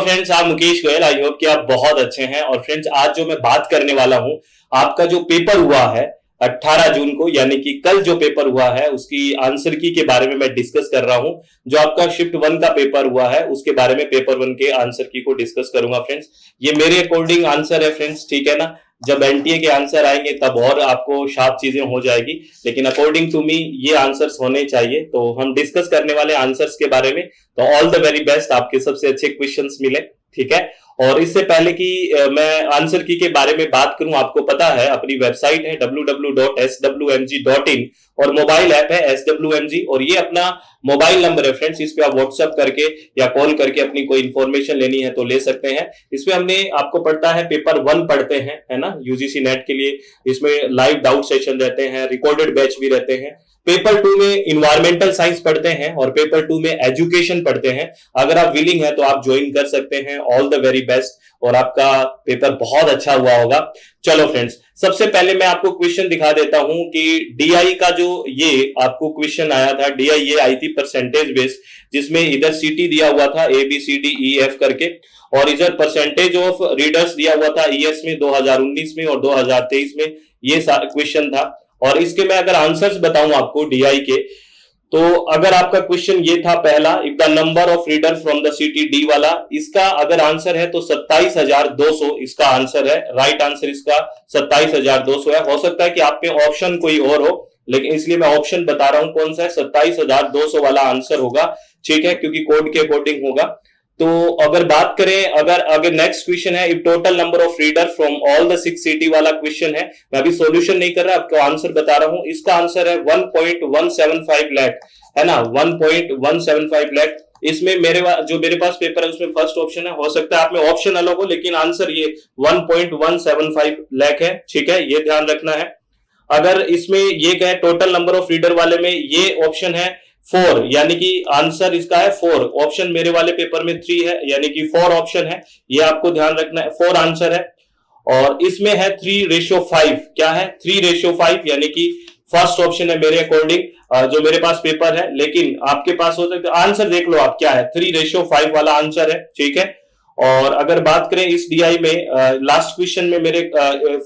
Friends, आप Mukesh Goyal. I hope कि आप बहुत अच्छे हैं। और फ्रेंड्स, आज जो मैं बात करने वाला हूं, आपका जो पेपर हुआ है 18 जून को, यानी कि कल जो पेपर हुआ है उसकी आंसर की के बारे में मैं डिस्कस कर रहा हूं। जो आपका शिफ्ट 1 का पेपर हुआ है उसके बारे में पेपर 1 के आंसर की को डिस्कस करूंगा फ्रेंड्स। ये मेरे अकॉर्डिंग आंसर है फ्रेंड्स, ठीक है ना। जब एनटीए के आंसर आएंगे तब और आपको शार्प चीजें हो जाएगी, लेकिन अकॉर्डिंग टू मी ये आंसर्स होने चाहिए। तो हम डिस्कस करने वाले आंसर्स के बारे में। तो ऑल द वेरी बेस्ट, आपके सबसे अच्छे क्वेश्चंस मिले, ठीक है। और इससे पहले कि मैं आंसर की के बारे में बात करूं, आपको पता है अपनी वेबसाइट है www.swmg.in और मोबाइल ऐप है SWMG। और ये अपना मोबाइल नंबर है फ्रेंड्स, इस पे आप व्हाट्सएप करके या कॉल करके अपनी कोई इंफॉर्मेशन लेनी है तो ले सकते हैं। इसमें हमने आपको पढ़ता है पेपर 1 पढ़ते हैं, है ना, यूजीसी नेट के लिए। इसमें लाइव डाउट सेशन रहते हैं, रिकॉर्डेड बैच भी रहते हैं। पेपर 2 में इन्वायरमेंटल साइंस पढ़ते हैं और पेपर 2 में एजुकेशन पढ़ते हैं। अगर आप विलिंग है तो आप ज्वाइन कर सकते हैं। ऑल द वेरी बेस्ट, और आपका पेपर बहुत अच्छा हुआ होगा। चलो फ्रेंड्स, सबसे पहले मैं आपको क्वेश्चन दिखा देता हूं कि डीआई का जो ये आपको क्वेश्चन आया था, डीआई ये आई थी परसेंटेज बेस्ड, जिसमें इधर सीटी दिया हुआ था ABCDEF करके, और इधर परसेंटेज ऑफ रीडर्स दिया हुआ था ईएस में 2019 में और 2023 में। ये क्वेश्चन था। और इसके मैं अगर आंसर्स बताऊं आपको डीआई के, तो अगर आपका क्वेश्चन ये था पहला, if the number of reader from the city D वाला, इसका अगर आंसर है तो 27,200 इसका आंसर है। राइट आंसर इसका 27,200 है। हो सकता है कि आप पे ऑप्शन कोई और हो, लेकिन इसलिए मैं ऑप्शन बता रहा हूं कौन सा है। 27,200 वाला आंसर होगा, ठीक है, क्योंकि कोड के अकॉर्डिंग होगा। तो अगर बात करें, अगर नेक्स्ट क्वेश्चन है, if total number of reader from all the 6 city वाला क्वेश्चन है। मैं अभी सॉल्यूशन नहीं कर रहा, आपको आंसर बता रहा हूं। इसका आंसर है 1.175 लाख, है ना, 1.175 लाख। इसमें मेरे पास पेपर है उसमें फर्स्ट ऑप्शन है। हो सकता है आप में ऑप्शन अलग हो, लेकिन आंसर ये 1.175 लाख है, ठीक है, ये ध्यान रखना है। अगर इसमें ये कहे टोटल नंबर ऑफ रीडर वाले में, ये ऑप्शन है 4, यानी कि आंसर इसका है 4। ऑप्शन मेरे वाले पेपर में 3 है, यानी कि 4 ऑप्शन है, ये आपको ध्यान रखना है। 4 आंसर है। और इसमें है 3:5, क्या है 3:5, यानी कि फर्स्ट ऑप्शन है मेरे अकॉर्डिंग, जो मेरे पास पेपर है। लेकिन आपके पास हो सकता है, आंसर देख लो आप क्या है, 3:5 वाला आंसर है, ठीक है। और अगर बात करें इस डीआई में, लास्ट क्वेश्चन में मेरे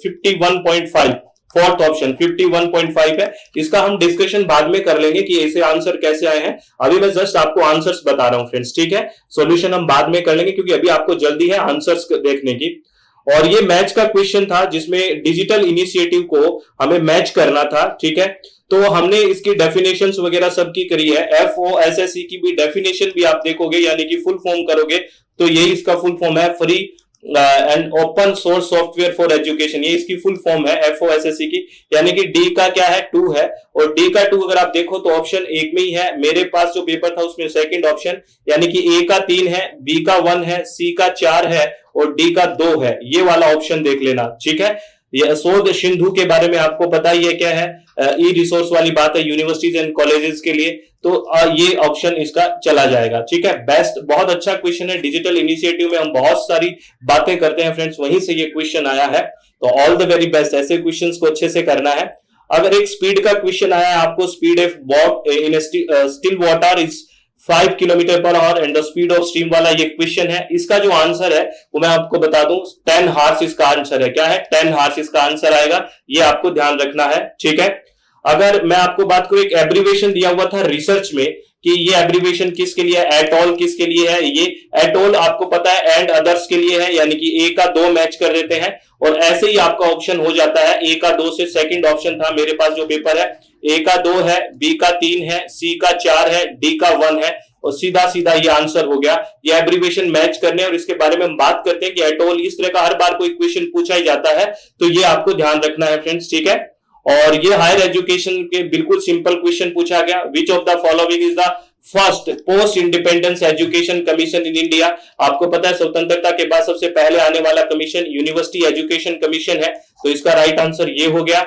51.5, फोर्थ ऑप्शन 51.5 है। इसका हम डिस्कशन बाद में कर लेंगे कि ऐसे आंसर कैसे आए हैं। अभी मैं जस्ट आपको आंसर्स बता रहा हूं फ्रेंड्स, ठीक है। सॉल्यूशन हम बाद में कर लेंगे, क्योंकि अभी आपको जल्दी है आंसर्स देखने की। और ये मैच का क्वेश्चन था, जिसमें डिजिटल इनिशिएटिव को हमें मैच करना था, ठीक है। तो हमने इसकी डेफिनेशंस वगैरह सबकी करी है। FOSSE की भी डेफिनेशन भी आप देखोगे, यानी कि फुल फॉर्म करोगे तो यही इसका फुल फॉर्म है, free and open source software for education. ये इसकी फुल फॉर्म है FOSSE की। यानी कि डी का क्या है 2 है, और डी का 2 अगर आप देखो तो ऑप्शन 1 में ही है। मेरे पास जो पेपर था उसमें सेकंड ऑप्शन, यानी कि ए का 3 है, बी का 1 है, सी का 4 है और डी का 2 है। ये वाला ऑप्शन देख लेना, ठीक है। ये शोध सिंधु के बारे में आपको पता ही है क्या है, ई रिसोर्स वाली बात है यूनिवर्सिटीज एंड कॉलेजेस के लिए। तो ये ऑप्शन इसका चला जाएगा, ठीक है। बेस्ट, बहुत अच्छा क्वेश्चन है। डिजिटल इनिशिएटिव में हम बहुत सारी बातें करते हैं फ्रेंड्स, वहीं से ये क्वेश्चन आया है। तो ऑल द वेरी बेस्ट, ऐसे क्वेश्चंस को अच्छे से करना है। अगर एक स्पीड का क्वेश्चन आया है आपको, speed in still water is 5 kilometre per hour and the speed of steam वाला ये क्वेश्चन है। इसका जो आंसर है वो मैं आपको बता दूं, 10 हार्स इसका आंसर है। क्या है, 10 हार्स इसका आंसर आएगा, ये आपको ध्यान रखना है, ठीक है। अगर मैं आपको बात करूं, एक एब्रीवेशन दिया हुआ था रिसर्च में कि ये एब्रीवेशन किसके लिए है, एटॉल किसके लिए है। ये एटॉल आपको पता है एंड अदर्स के लिए है, यानी कि ए का 2 मैच कर देते हैं और ऐसे ही आपका ऑप्शन हो जाता है। ए का 2 से सेकंड ऑप्शन था मेरे पास जो पेपर है, ए का 2 है, बी का 3 है, सी का 4 है, डी का 1 है, और सीधा सीधा ये आंसर हो गया। ये एब्रीवेशन मैच करने, और इसके बारे में हम बात करते हैं कि एटॉल, इस तरह का हर बार कोई क्वेश्चन पूछा ही जाता है, तो ये आपको ध्यान रखना है फ्रेंड्स, ठीक है। और ये हायर एजुकेशन के बिल्कुल सिंपल क्वेश्चन पूछा गया, विच of the following is the first post independence education commission in India. आपको पता है स्वतंत्रता के बाद सबसे पहले आने वाला कमीशन यूनिवर्सिटी एजुकेशन कमीशन है, तो इसका राइट आंसर ये हो गया।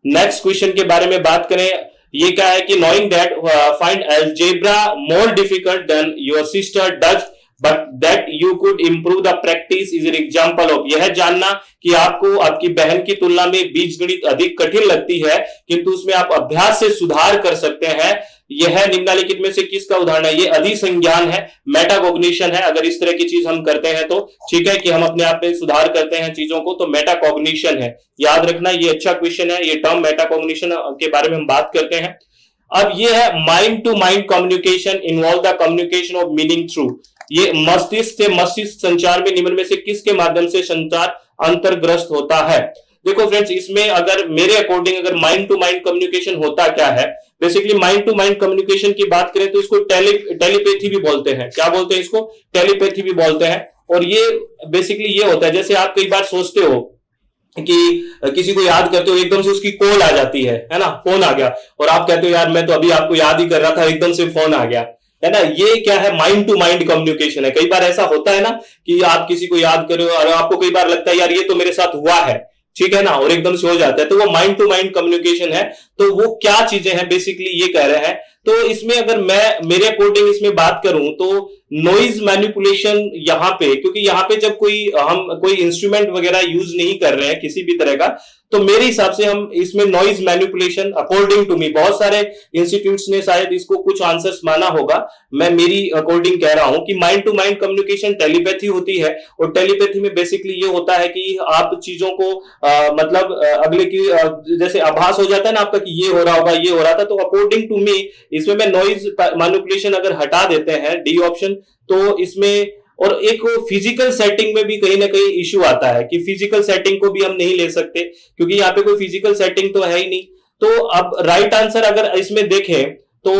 नेक्स्ट क्वेश्चन के बारे में बात करें, ये क्या है कि knowing that find algebra more difficult than your sister does but that you could improve the practice is an example of. यह जानना कि आपको आपकी बहन की तुलना में बीजगणित अधिक कठिन लगती है, किंतु उसमें आप अभ्यास से सुधार कर सकते हैं, यह है निम्नलिखित में से किसका उदाहरण है? ये अधिसंज्ञान है, मेटाकॉग्निशन है। अगर इस तरह की चीज हम करते हैं तो ठीक है कि हम अपने आप में सुधार करते हैं चीजों को, तो मेटाकॉग्निशन है। याद रखना, ये अच्छा क्वेश्चन है। ये टर्म मेटाकॉग्निशन के बारे में हम बात करते हैं। अब ये है mind to mind communication involve the communication of meaning through. ये मस्तिष्क से मस्तिष्क संचार में निम्न में से किसके माध्यम से संचार अंतर्ग्रस्त होता है? देखो फ्रेंड्स, इसमें अगर मेरे अकॉर्डिंग अगर माइंड टू माइंड कम्युनिकेशन होता क्या है, basically mind to mind communication की बात करें तो इसको टेलीपैथी भी बोलते हैं। क्या बोलते हैं इसको? टेलीपैथी भी बोलते हैं। और ये बेसिकली ये होता है, जैसे आप कई बार सोचते हो कि किसी को याद करते हो, एकदम से उसकी कॉल आ जाती है ना, फोन आ गया, और आप कहते हो यार मैं तो अभी आपको याद ही कर रहा था, एकदम से फोन आ गया, है ना। ये क्या है? माइंड टू माइंड कम्युनिकेशन है। कई बार ऐसा होता है ना कि आप किसी को याद करो और आपको कई बार लगता है यार ये तो मेरे साथ हुआ है, ठीक है ना, और एकदम से हो जाता है, तो वो माइंड टू माइंड कम्युनिकेशन है। तो वो क्या चीजें हैं बेसिकली ये कह रहे हैं। तो इसमें अगर मैं मेरे अकॉर्डिंग इसमें बात करूं तो नॉइज मैनिपुलेशन यहां पे, क्योंकि यहां पे जब हम कोई इंस्ट्रूमेंट वगैरह यूज नहीं कर रहे हैं किसी भी तरह का, तो मेरे हिसाब से हम इसमें noise manipulation according to me, बहुत सारे इंस्टीट्यूट्स ने शायद इसको कुछ आंसर्स माना होगा, मैं मेरी अकॉर्डिंग कह रहा हूं कि mind to mind communication telepathy होती है। और टेलीपैथी में बेसिकली ये होता है कि आप चीजों को मतलब अगले की जैसे आभास हो जाता है ना आपका कि ये हो रहा होगा, ये हो रहा था, तो अकॉर्डिंग टू मी इसमें मैं नॉइज मैनिपुलेशन अगर हटा देते हैं डी ऑप्शन, तो इसमें और एक फिजिकल सेटिंग में भी कहीं ना कहीं इश्यू आता है कि फिजिकल सेटिंग को भी हम नहीं ले सकते, क्योंकि यहाँ पे कोई फिजिकल सेटिंग तो है ही नहीं। तो अब राइट आंसर अगर इसमें देखें तो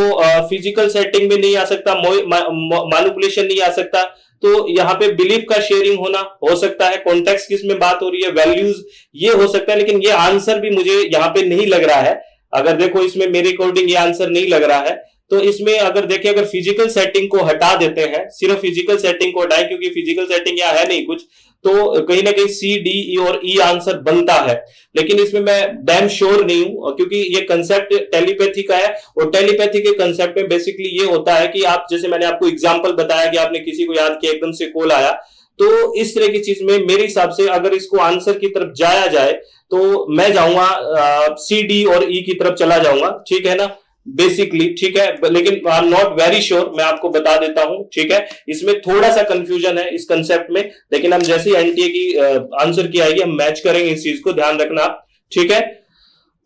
फिजिकल सेटिंग में नहीं आ सकता, मैनिपुलेशन नहीं आ सकता, तो यहाँ पे बिलीफ का शेयरिंग होना हो सकता है, कॉन्टेक्स्ट किसमें बात हो रही है, वैल्यूज, ये हो सकता है। लेकिन ये आंसर भी मुझे यहाँ पे नहीं लग रहा है। अगर देखो इसमें मेरे अकॉर्डिंग ये आंसर नहीं लग रहा है। तो इसमें अगर देखें, अगर फिजिकल सेटिंग को हटा देते हैं, सिर्फ फिजिकल सेटिंग को हटाएं, क्योंकि फिजिकल सेटिंग यहाँ है नहीं कुछ, तो कहीं ना कहीं सी डी ई और ई आंसर बनता है। लेकिन इसमें मैं डैम श्योर नहीं हूं, क्योंकि ये कंसेप्ट टेलीपैथी का है, और टेलीपैथी के कंसेप्ट में बेसिकली ये होता है कि आप, जैसे मैंने आपको एग्जांपल बताया कि आपने किसी को याद किया, एकदम से कॉल आया, तो इस तरह की चीज में मेरे हिसाब से अगर इसको आंसर की तरफ जाया जाए तो मैं जाऊंगा सी डी और ई की तरफ चला जाऊंगा, ठीक है ना, बेसिकली, ठीक है। लेकिन I am not very sure, मैं आपको बता देता हूं, ठीक है। इसमें थोड़ा सा कंफ्यूजन है इस कंसेप्ट में, लेकिन हम जैसे ही एनटीए की आंसर की आएगी हम मैच करेंगे, इस चीज को ध्यान रखना, ठीक है।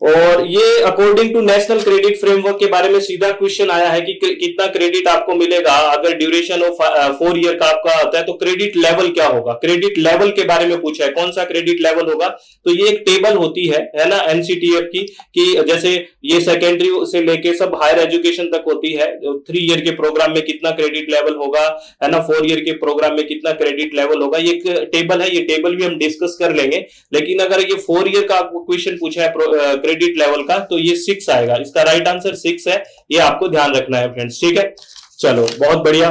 और ये according to national credit framework के बारे में सीधा क्वेश्चन आया है कि कितना क्रेडिट आपको मिलेगा अगर ड्यूरेशन ऑफ 4 ईयर का आपका आता है, तो क्रेडिट लेवल क्या होगा, क्रेडिट लेवल के बारे में पूछा है, कौन सा क्रेडिट लेवल होगा। तो ये एक टेबल होती है ना, एनसीटीएफ की, कि जैसे ये सेकेंडरी से लेके सब हायर एजुकेशन तक होती है, 3 ईयर के प्रोग्राम में कितना क्रेडिट लेवल होगा, है ना, 4 ईयर के प्रोग्राम में कितना क्रेडिट लेवल होगा, ये एक टेबल है, ये टेबल भी हम डिस्कस कर लेंगे। लेकिन अगर ये 4 ईयर का क्वेश्चन पूछा है क्रेडिट लेवल का, तो ये 6 आएगा, इसका राइट आंसर 6 है, ये आपको ध्यान रखना है फ्रेंड्स, ठीक है। चलो बहुत बढ़िया।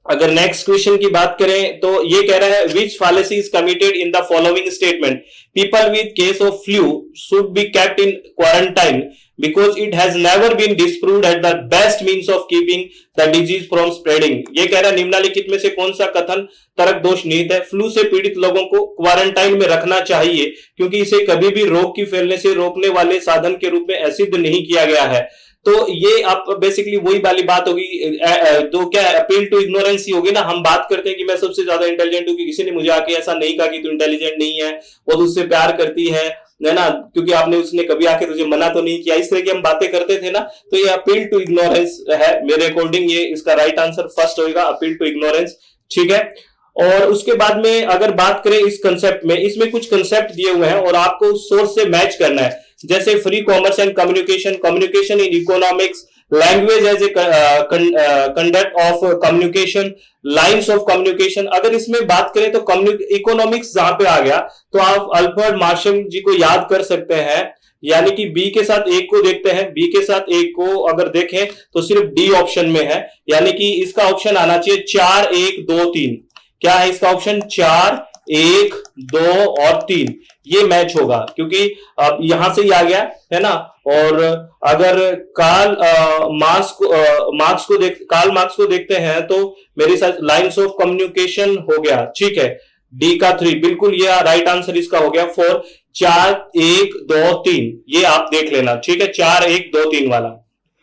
अगर नेक्स्ट क्वेश्चन की बात करें तो ये कह रहा है which fallacy is committed in the following statement, people with case of flu should be kept in quarantine because it has never been disproved as the best means of keeping the disease from spreading। ये कह रहा है निम्नलिखित में से कौन सा कथन तर्क दोष निहित है, फ्लू से पीड़ित लोगों को क्वारंटाइन में रखना चाहिए क्योंकि इसे कभी भी रोग की फैलने से रोकने वाले साधन के रूप में सिद्ध नहीं किया गया है। तो ये आप बेसिकली वही वाली बात होगी, तो क्या अपील टू इग्नोरेंस ही होगी ना। हम बात करते हैं कि मैं सबसे ज्यादा इंटेलिजेंट हूं, कि किसी ने मुझे आके ऐसा नहीं कहा कि तू इंटेलिजेंट नहीं है, वो तुझसे प्यार करती है ना, क्योंकि आपने उसने कभी आके तुझे मना तो नहीं किया, इस तरह की हम बातें करते थे ना। तो ये अपील टू इग्नोरेंस है मेरे अकॉर्डिंग, ये इसका राइट आंसर फर्स्ट होगा, अपील टू इग्नोरेंस, ठीक है। और उसके बाद में अगर बात करें इस कंसेप्ट में, इसमें कुछ कंसेप्ट दिए हुए हैं और आपको सोर्स से मैच करना है, जैसे free commerce and communication, communication in economics, language as a conduct of communication, lines of communication. अगर इसमें बात करें तो इकोनॉमिक्स जहां पे आ गया तो आप अल्फ्रेड मार्शल जी को याद कर सकते हैं, यानी कि बी के साथ एक को देखते हैं, बी के साथ एक को अगर देखें तो सिर्फ डी ऑप्शन में है, यानी कि इसका ऑप्शन आना चाहिए 4 1 2 3। क्या है इसका ऑप्शन? 4 1 2 और 3, ये मैच होगा क्योंकि अब यहां से ही आ गया है ना। और अगर कार्ल मार्क्स को देखते हैं तो मेरे साथ लाइंस ऑफ कम्युनिकेशन हो गया, ठीक है, डी का 3, बिल्कुल ये राइट आंसर इसका हो गया 4। 4 1 2 3 ये आप देख लेना, ठीक है, 4 1 2 3 वाला।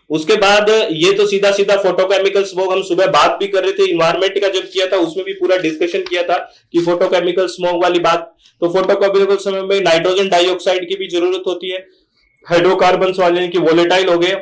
उसके बाद ये तो सीधा सीधा फोटोकेमिकल स्मोक, हम सुबह बात भी कर रहे थे इन्वायरमेंट का, जब किया था उसमें भी पूरा डिस्कशन किया था कि फोटोकेमिकल स्मोक वाली बात। तो फोटोकेमिकल स्मोक में नाइट्रोजन डाइऑक्साइड की भी जरूरत होती है, हाइड्रोकार्बन वाले की वोलेटाइल हो गए,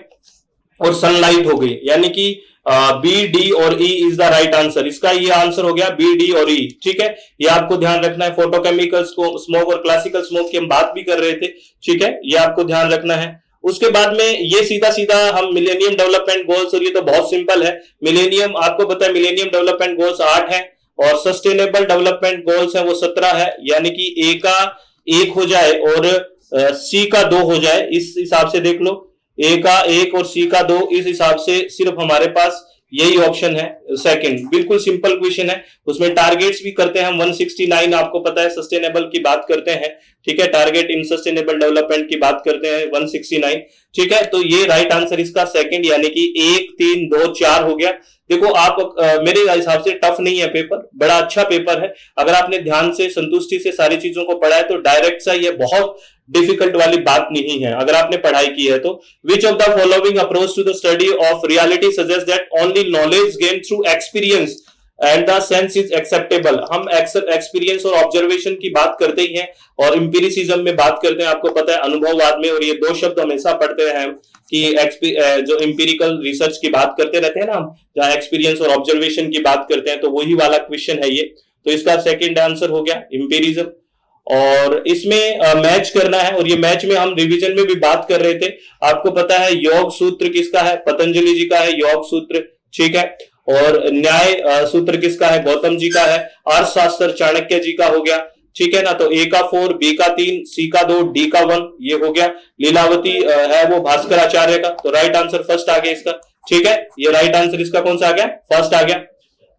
और सनलाइट हो गई, यानी कि बी डी और E is the right answer. इसका ये आंसर हो गया बी डी और ई। ठीक है, ये आपको ध्यान रखना है। फोटोकेमिकल स्मोक और क्लासिकल स्मोक की हम बात भी कर रहे थे। ठीक है, ये आपको ध्यान रखना है। उसके बाद में ये सीधा सीधा हम मिलेनियम डेवलपमेंट गोल्स, और ये तो बहुत सिंपल है। मिलेनियम आपको पता है, मिलेनियम डेवलपमेंट गोल्स 8 है और सस्टेनेबल डेवलपमेंट गोल्स है वो 17 है, यानी कि ए का 1 हो जाए और सी का 2 हो जाए, इस हिसाब से देख लो। ए का 1 और सी का 2, इस हिसाब से सिर्फ हमारे पास यही ऑप्शन है सेकंड। बिल्कुल सिंपल क्वेश्चन है, उसमें टारगेट्स भी करते हैं हम 169, आपको पता है सस्टेनेबल की बात करते हैं। ठीक है, टारगेट इन सस्टेनेबल डेवलपमेंट की बात करते हैं 169। ठीक है, तो ये राइट आंसर इसका सेकंड, यानी कि 1 3 2 4 हो गया। देखो आप मेरे हिसाब से टफ नहीं है पेपर, बड़ा अच्छा पेपर है। अगर आपने ध्यान से संतुष्टि से सारी चीजों को पढ़ा है तो डायरेक्ट सा ये बहुत डिफिकल्ट वाली बात नहीं है अगर आपने पढ़ाई की है तो। Which of the following approach to the study of reality suggest that only knowledge gain through experience and the sense is acceptable. हम एक्सपीरियंस और ऑब्जर्वेशन की बात करते ही हैं और इंपीरिसिज्म में बात करते हैं, आपको पता है अनुभववाद में, और ये दो शब्द हमेशा पढ़ते हैं कि जो इंपीरिकल रिसर्च की बात करते रहते हैं ना हम, जहां एक्सपीरियंस और ऑब्जर्वेशन की बात करते हैं, तो वही वाला क्वेश्चन है ये। तो इसका सेकंड आंसर हो गया इंपीरिज्म, और इसमें मैच करना है, और ये मैच में हम रिवीजन में भी बात कर रहे थे। आपको पता है योग सूत्र किसका है, पतंजलि जी का है योग सूत्र। ठीक है, और न्याय सूत्र किसका है, गौतम जी का है। अर्थशास्त्र चाणक्य जी का हो गया। ठीक है ना, तो ए का 4, बी का 3, सी का 2, डी का 1, ये हो गया। लीलावती है वो भास्कर आचार्य का, तो राइट आंसर फर्स्ट आ गया इसका। ठीक है, ये राइट आंसर इसका कौन सा आ गया, फर्स्ट आ गया।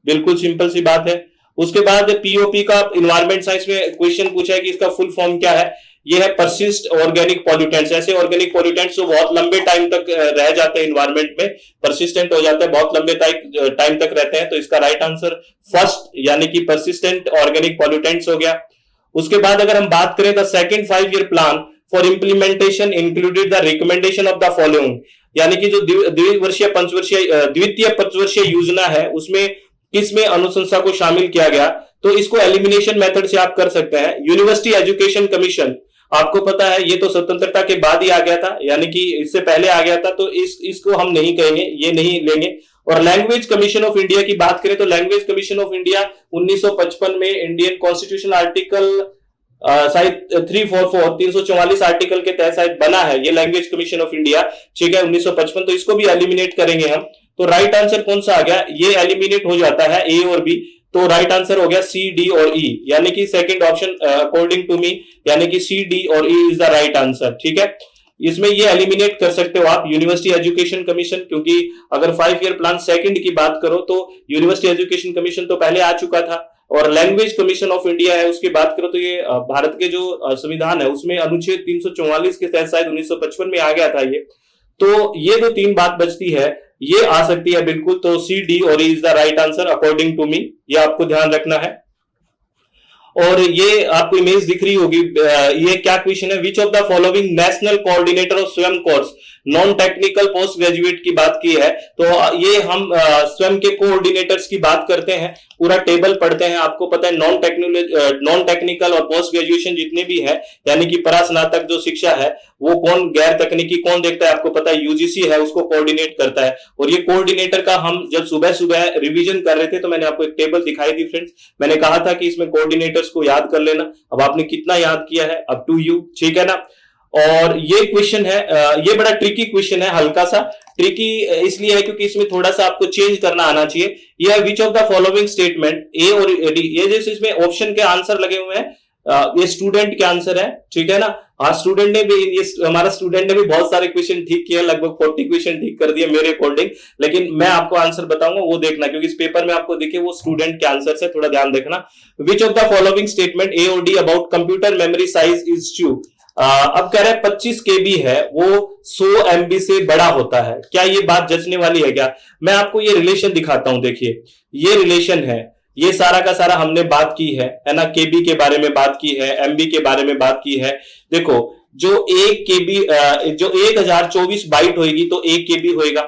बिल्कुल सिंपल सी बात है। उसके बाद पीओपी का इन्वायरमेंट साइंस में क्वेश्चन पूछा है कि इसका फुल फॉर्म क्या है। ये है परसिस्ट ऑर्गेनिक पॉल्यूटेंट्स। ऐसे ऑर्गेनिक पॉल्यूटेंट्स जो बहुत लंबे टाइम तक रह जाते हैं इन्वायरमेंट में, परसिस्टेंट हो जाते हैं, बहुत लंबे टाइम तक रहते हैं, तो इसका राइट आंसर फर्स्ट यानी कि परसिस्टेंट ऑर्गेनिक पॉल्यूटेंट्स हो गया। उसके बाद अगर हम बात करें the second 5 year plan for implementation included the recommendation of the following, यानी कि जो द्वितीय पंचवर्षीय योजना है उसमें किसमें अनुशंसा को शामिल किया गया, तो इसको एलिमिनेशन मेथड से आप कर सकते हैं। यूनिवर्सिटी एजुकेशन कमीशन, आपको पता है ये तो स्वतंत्रता के बाद ही आ गया था, यानी कि इससे पहले आ गया था, तो इसको हम नहीं कहेंगे, ये नहीं लेंगे। और लैंग्वेज कमीशन ऑफ इंडिया की बात करें तो लैंग्वेज कमीशन ऑफ इंडिया 1955 में इंडियन कॉन्स्टिट्यूशन आर्टिकल शायद 344 आर्टिकल के तहत शायद बना है ये लैंग्वेज कमीशन ऑफ इंडिया। ठीक है, 1955, तो इसको भी एलिमिनेट करेंगे हम। तो राइट आंसर कौन सा आ गया, ये एलिमिनेट हो जाता है ए और बी, तो राइट आंसर हो गया सी डी और ई, यानी कि second option according to me, यानी कि सी डी और E is the right answer. ठीक है, इसमें ये एलिमिनेट कर सकते हो आप यूनिवर्सिटी एजुकेशन कमीशन, क्योंकि अगर 5 ईयर प्लान सेकंड की बात करो तो यूनिवर्सिटी एजुकेशन कमीशन तो पहले आ चुका था, और लैंग्वेज कमीशन ऑफ इंडिया है उसकी बात करो तो ये भारत के जो संविधान है उसमें अनुच्छेद 344 के तहत शायद 1955 में आ गया था ये। तो ये जो 3 बात बचती है ये आ सकती है बिल्कुल, तो सी डी और E is the right answer according to me, ये आपको ध्यान रखना है। और ये आपको इमेज दिख रही होगी, ये क्या क्वेश्चन है, which of the following national coordinator of Swayam course non technical post graduate की बात की है, तो ये हम स्वयं के कोऑर्डिनेटर्स की बात करते हैं, पूरा टेबल पढ़ते हैं। आपको पता है नॉन टेक्निकल और पोस्ट ग्रेजुएशन जितने भी है, यानी कि परास्नातक जो शिक्षा है वो कौन, गैर तकनीकी कौन देखता है, आपको पता है यूजीसी है उसको कोऑर्डिनेट करता है। और ये कोऑर्डिनेटर का हम जब सुबह सुबह रिवीजन कर रहे थे तो मैंने आपको एक टेबल दिखाई थी फ्रेंड्स, मैंने कहा था कि इसमें कोऑर्डिनेटर्स को याद कर लेना। अब आपने कितना याद किया है, अप टू यू। ठीक है ना, और ये क्वेश्चन है, ये बड़ा ट्रिकी क्वेश्चन है, हल्का सा ट्रिकी इसलिए है क्योंकि इसमें थोड़ा सा आपको चेंज करना आना चाहिए। यह विच of the following statement A और डी, ये जैसे इसमें ऑप्शन के आंसर लगे हुए हैं, ये स्टूडेंट के आंसर है। ठीक है ना, हाँ स्टूडेंट ने भी, ये हमारा स्टूडेंट ने भी बहुत सारे क्वेश्चन ठीक किए, लगभग 40 क्वेश्चन ठीक कर दिए मेरे अकॉर्डिंग, लेकिन मैं आपको आंसर बताऊंगा वो देखना, क्योंकि इस पेपर में आपको दिखे वो स्टूडेंट के आंसर से, थोड़ा ध्यान देखना। Which of the following statement A और D about computer memory size is true. अब कह रहे हैं 25 KB है वो 100 MB से बड़ा होता है, क्या ये बात जचने वाली है क्या? मैं आपको ये रिलेशन दिखाता हूं, देखिए ये रिलेशन है, ये सारा का सारा हमने बात की है ना, केबी के बारे में बात की है, एमबी के बारे में बात की है। देखो जो 1024 बाइट होगी तो 1 KB होएगा,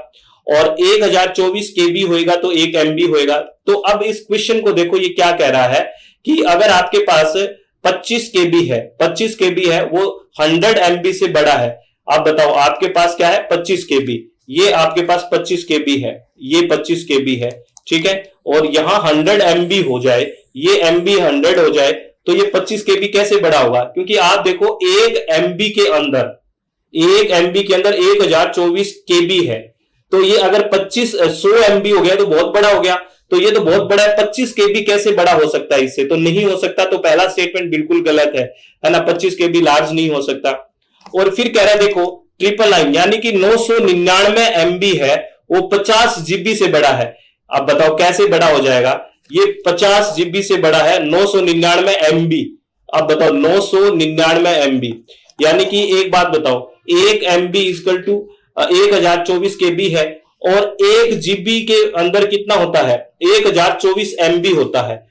और 1024 KB होएगा तो 1 MB होएगा। तो अब इस क्वेश्चन को देखो, ये क्या कह रहा है कि अगर आपके पास 25 KB है, 25 KB है, वो 100 MB से बड़ा है। आप बताओ, आपके पास क्या है? 25 KB। ये आपके पास 25 KB है, ये 25 KB है, ठीक है। और यहां 100 MB हो जाए, ये MB 100 हो जाए, तो ये 25 KB कैसे बड़ा होगा? क्योंकि आप देखो 1 MB के अंदर 1024 KB है, तो ये अगर 100 MB हो गया तो बहुत बड़ा हो गया, तो ये तो बहुत बड़ा है, 25 KB कैसे बड़ा हो सकता है? इससे तो नहीं हो सकता। तो पहला स्टेटमेंट बिल्कुल गलत है ना, 25 KB लार्ज नहीं हो सकता। और फिर कह रहा है देखो 999 यानी कि 999 MB है, वो 50 GB से बड़ा है। अब बताओ कैसे बड़ा हो जाएगा? ये 50 GB से बड़ा है, 999 MB। अब बताओ 999 MB, यानी कि एक बात बताओ, 1 MB इक्वल टू 1024 KB है, और 1 GB के अंदर कितना होता है? 1024 MB होता है।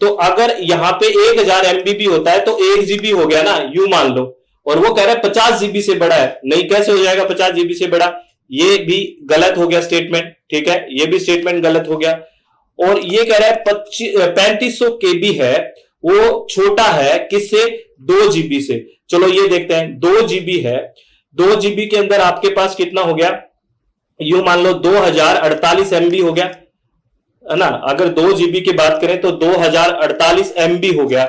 तो अगर यहां पे 1000 MB भी होता है तो 1 GB हो गया ना, यू मान लो। और वो कह रहा है 50 GB से बड़ा है, नहीं कैसे हो जाएगा 50 GB से बड़ा? ये भी गलत हो गया स्टेटमेंट, ठीक है, ये भी स्टेटमेंट गलत हो गया। और ये कह रहा है 3500 KB है, वो छोटा है किससे? 2 GB से। चलो ये देखते हैं, 2 GB है, 2 GB के अंदर आपके पास कितना हो गया? यू मान लो 2048 MB हो गया, है ना। अगर 2 GB की बात करें तो 2048 MB हो गया।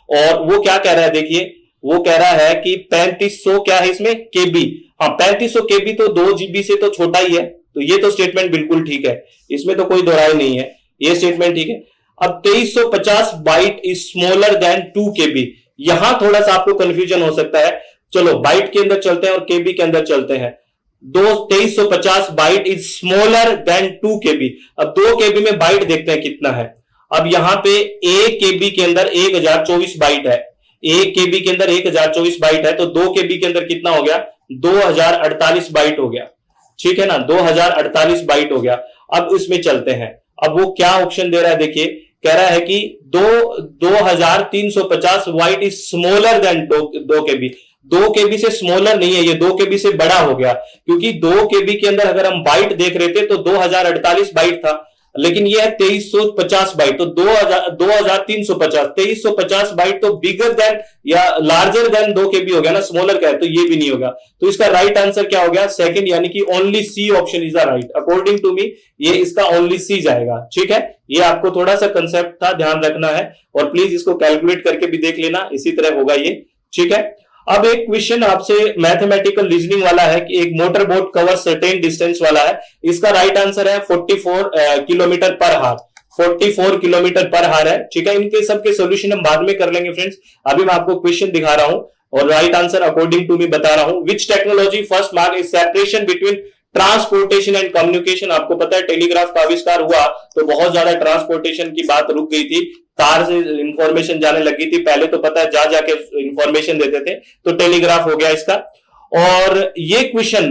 और वो क्या कह रहा है देखिए, वो कह रहा है कि 3500 क्या है इसमें? KB। हाँ, 3500 KB तो 2 GB से तो छोटा ही है, तो ये तो स्टेटमेंट बिल्कुल ठीक है, इसमें तो कोई दोहराई नहीं है, ये स्टेटमेंट ठीक है। अब 2350 byte is smaller than 2 KB, यहां थोड़ा सा आपको कंफ्यूजन हो सकता है। चलो बाइट के अंदर चलते हैं और KB के अंदर चलते हैं। 2350 byte is smaller than 2 KB। अब 2 KB में बाइट देखते हैं कितना है। अब यहां पे 1 KB के अंदर 1024 बाइट है, 1 KB के अंदर 1024 बाइट है, तो 2 KB के अंदर कितना हो गया? 2048 बाइट हो गया, ठीक है ना, 2048 बाइट हो गया। अब इसमें चलते हैं, अब वो क्या ऑप्शन दे रहा है देखिए, कह रहा है कि 2350 byte is smaller than 2 KB। 2 KB से स्मॉलर नहीं है, ये 2 KB से बड़ा हो गया, क्योंकि 2 KB के अंदर अगर हम बाइट देख रहे थे तो 2048 बाइट था, लेकिन ये है 2350 बाइट, तो 2350, 2350 बाइट तो बिगर देन या लार्जर देन 2 KB हो गया ना, स्मॉलर क्या है, तो ये भी नहीं होगा। तो इसका राइट आंसर क्या हो गया? सेकंड, यानी कि only C option is the right according to me, ये इसका ओनली सी जाएगा, ठीक है। ये आपको थोड़ा सा कंसेप्ट था, ध्यान रखना है, और प्लीज इसको कैलकुलेट करके भी देख लेना, इसी तरह होगा ये, ठीक है। अब एक क्वेश्चन आपसे मैथमेटिकल रीजनिंग वाला है कि एक motor boat cover certain distance वाला है, इसका राइट आंसर है 44 किलोमीटर पर हार, 44 किलोमीटर पर हार है, ठीक है। इनके सबके सॉल्यूशन हम बाद में कर लेंगे फ्रेंड्स, अभी मैं आपको क्वेश्चन दिखा रहा हूं और right answer according to me बता रहा हूं। Which technology first mark is separation between transportation and communication. आपको पता है टेलीग्राफ का आविष्कार हुआ तो बहुत ज्यादा ट्रांसपोर्टेशन की बात रुक गई थी, तार से इंफॉर्मेशन जाने लगी थी, पहले तो पता है जा जाके इंफॉर्मेशन देते थे, तो टेलीग्राफ हो गया इसका। और ये क्वेश्चन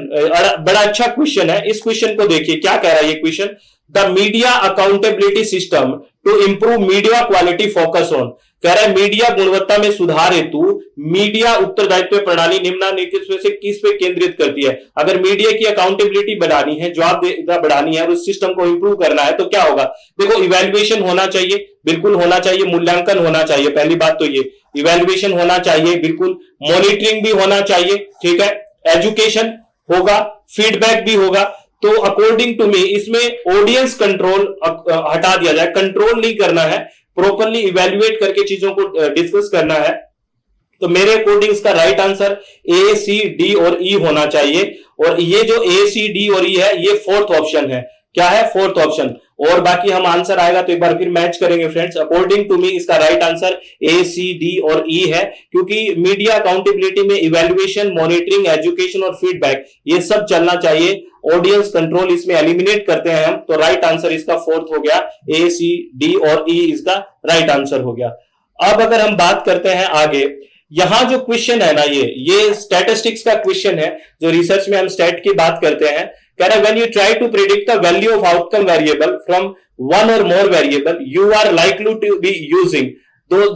बड़ा अच्छा क्वेश्चन है, इस क्वेश्चन को देखिए क्या कह रहा है ये question, the media accountability system to improve media quality focus on. कह रहा है मीडिया गुणवत्ता में सुधार हेतु मीडिया उत्तरदायित्व प्रणाली निम्नलिखित में से किस पे केंद्रित करती है। अगर मीडिया की अकाउंटेबिलिटी बढ़ानी है, जवाबदेहिता बढ़ानी है और उस सिस्टम को इंप्रूव करना है तो क्या होगा? देखो इवैल्यूएशन होना चाहिए, बिल्कुल होना चाहिए, मूल्यांकन होना चाहिए, पहली बात तो ये इवैल्यूएशन होना चाहिए बिल्कुल, मॉनिटरिंग भी होना चाहिए, ठीक है, एजुकेशन होगा, फीडबैक भी होगा। तो अकॉर्डिंग टू मी इसमें ऑडियंस कंट्रोल हटा दिया जाए, कंट्रोल नहीं करना है, प्रॉपरली इवैल्यूएट करके चीजों को डिस्कस करना है। तो मेरे अकॉर्डिंग इसका right answer A, C, D और ई होना चाहिए, और ये जो ए, सी, डी और ई है ये फोर्थ ऑप्शन है। क्या है? Fourth option. और बाकी हम आंसर आएगा तो एक बार फिर मैच करेंगे फ्रेंड्स। अकॉर्डिंग टू मी इसका right answer A, C, D और ई है, क्योंकि मीडिया अकाउंटेबिलिटी में इवैल्यूएशन, मॉनिटरिंग, एजुकेशन और फीडबैक ये सब चलना चाहिए, ऑडियंस कंट्रोल इसमें एलिमिनेट करते हैं हम, तो राइट आंसर इसका फोर्थ हो गया, ए, सी, डी और ई इसका राइट आंसर हो गया। अब अगर हम बात करते हैं आगे, यहां जो क्वेश्चन है ना, ये स्टैटिस्टिक्स का क्वेश्चन है, जो रिसर्च में हम स्टैट की बात करते हैं। कह रहा है when you try to predict the value of outcome variable from one और more variable you are likely to be using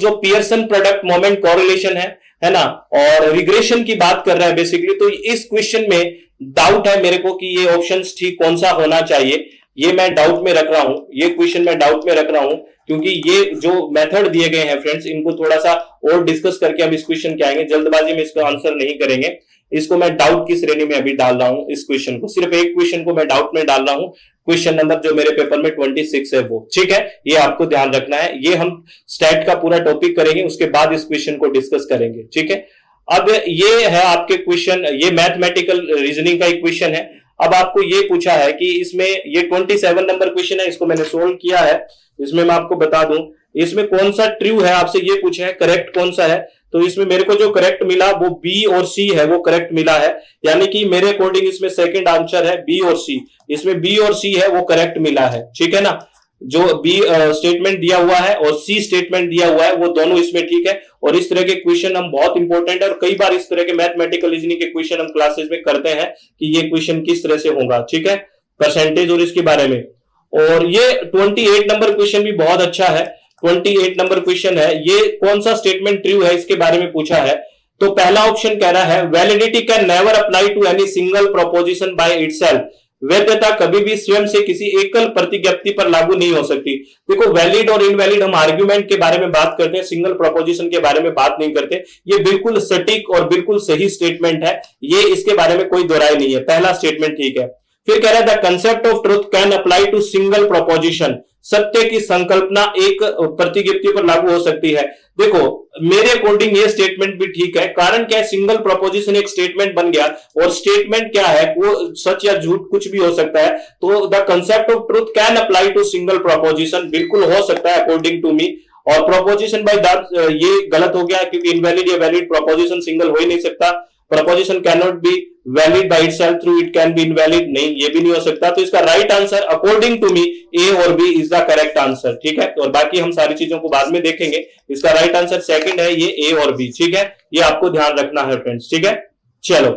जो पियर्सन प्रोडक्ट मोमेंट कोरिलेशन है है ना, और रिग्रेशन की बात कर रहा है बेसिकली। तो इस क्वेश्चन में डाउट है मेरे को कि ये ऑप्शन ठीक कौन सा होना चाहिए, ये मैं डाउट में रख रहा हूं, ये क्वेश्चन मैं डाउट में रख रहा हूं, क्योंकि ये जो मेथड दिए गए हैं फ्रेंड्स, इनको थोड़ा सा और डिस्कस करके हम इस क्वेश्चन के आएंगे, जल्दबाजी में इसका आंसर नहीं करेंगे। इसको मैं डाउट की श्रेणी में अभी डाल रहा हूं, इस क्वेश्चन को, सिर्फ एक क्वेश्चन को मैं डाउट में डाल रहा हूं, क्वेश्चन नंबर जो मेरे पेपर में 26 है वो, ठीक है, ये आपको ध्यान रखना है। ये हम स्टैट का पूरा टॉपिक करेंगे, उसके बाद इस क्वेश्चन को डिस्कस करेंगे, ठीक है। अब ये है आपके क्वेश्चन, ये मैथमेटिकल रीजनिंग का एक क्वेश्चन है। अब आपको ये पूछा है कि इसमें ये 27 नंबर क्वेश्चन है, इसको मैंने सोल्व किया है। इसमें मैं आपको बता दूं, इसमें कौन सा ट्रू है, आपसे ये पूछा है करेक्ट कौन सा है। तो इसमें मेरे को जो करेक्ट मिला वो बी और सी है, वो करेक्ट मिला है, यानी कि मेरे अकॉर्डिंग इसमें सेकंड आंसर है बी और सी। इसमें बी और सी है वो करेक्ट मिला है, ठीक है ना। जो बी स्टेटमेंट दिया हुआ है और सी स्टेटमेंट दिया हुआ है वो दोनों इसमें ठीक है। और इस तरह के क्वेश्चन हम बहुत इंपॉर्टेंट है, और कई बार इस तरह के मैथमेटिकल रीजनिंग के क्वेश्चन हम क्लासेस में करते हैं कि ये क्वेश्चन किस तरह से होगा, ठीक है, परसेंटेज और इसके बारे में। और ये 28 नंबर क्वेश्चन भी बहुत अच्छा है, 28 नंबर क्वेश्चन है। ये कौन सा स्टेटमेंट ट्रू है इसके बारे में पूछा है। तो पहला ऑप्शन कह रहा है validity can never apply to any single proposition by itself, वैधता कभी भी स्वयं से किसी एकल प्रतिज्ञप्ति पर लागू नहीं हो सकती। देखो, वैलिड और इनवैलिड हम आर्ग्यूमेंट के बारे में बात करते हैं, सिंगल प्रोपोजिशन के बारे में बात नहीं करते। ये बिल्कुल सटीक और बिल्कुल सही स्टेटमेंट है, ये इसके बारे में कोई दोराय नहीं है, पहला स्टेटमेंट ठीक है। फिर कह रहा है the concept of truth can apply to single proposition, सत्य की संकल्पना एक प्रतिज्ञप्ति पर लागू हो सकती है। देखो, मेरे अकॉर्डिंग ये स्टेटमेंट भी ठीक है। कारण क्या है, सिंगल प्रोपोजिशन एक स्टेटमेंट बन गया, और स्टेटमेंट क्या है, वो सच या झूठ कुछ भी हो सकता है। तो the concept of truth can apply to single proposition बिल्कुल हो सकता है अकॉर्डिंग टू मी। और प्रोपोजिशन बाय दैट ये गलत हो गया, क्योंकि इनवैलिड या वैलिड प्रोपोजिशन सिंगल हो ही नहीं सकता। Proposition can not be valid by itself, through it can be invalid, नहीं, ये भी नहीं हो सकता। तो इसका right answer according to me A और B is the correct answer, ठीक है। और बाकी हम सारी चीजों को बाद में देखेंगे। इसका राइट आंसर सेकंड है, ये ए और बी, ठीक है, ये आपको ध्यान रखना है फ्रेंड्स, ठीक है। चलो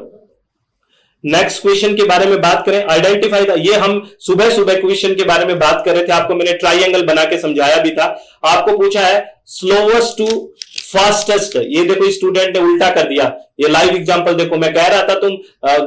नेक्स्ट क्वेश्चन के बारे में बात करें, आइडेंटिफाई द, ये हम सुबह सुबह क्वेश्चन के बारे में बात कर रहे थे, आपको मैंने ट्राइंगल बना के समझाया भी था। आपको पूछा है स्लोवेस्ट टू फास्टेस्ट, ये देखो स्टूडेंट ने उल्टा कर दिया, ये लाइव एग्जांपल देखो, मैं कह रहा था तुम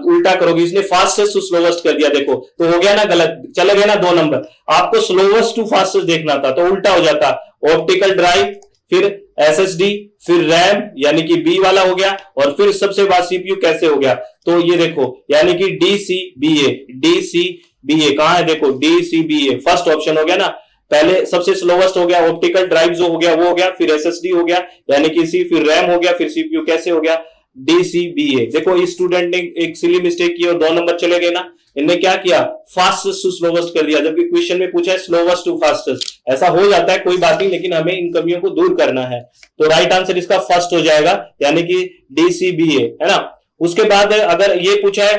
उल्टा करोगे, इसने फास्टेस्ट टू स्लोवेस्ट कर दिया, देखो तो हो गया ना गलत, चले गए ना 2 नंबर। आपको स्लोवेस्ट टू फास्टेस्ट देखना था तो उल्टा हो जाता, ऑप्टिकल ड्राइव, फिर एसएसडी, फिर रैम यानी कि बी वाला हो गया, और फिर सबसे बाद सीपीयू कैसे हो गया। तो ये देखो यानी कि डीसीबीए, डीसीबीए कहां है, देखो डीसीबीए फर्स्ट ऑप्शन हो गया ना। पहले सबसे स्लोवेस्ट हो गया ऑप्टिकल ड्राइव जो हो गया वो हो गया, फिर एसएसडी हो गया यानी कि सी, फिर रैम हो गया, फिर सीपीयू कैसे हो गया, डीसीबीए। देखो इस स्टूडेंट ने एक सिली मिस्टेक की और 2 नंबर चले गए ना। इनने क्या किया, फास्टेस्ट टू स्लोवेस्ट कर दिया, जबकि क्वेश्चन में पूछा है स्लोवेस्ट टू फास्टेस्ट। ऐसा हो जाता है, कोई बात नहीं, लेकिन हमें इन कमियों को दूर करना है। तो राइट आंसर इसका फर्स्ट हो जाएगा, यानी कि डीसीबीए, है ना। उसके बाद अगर ये पूछा है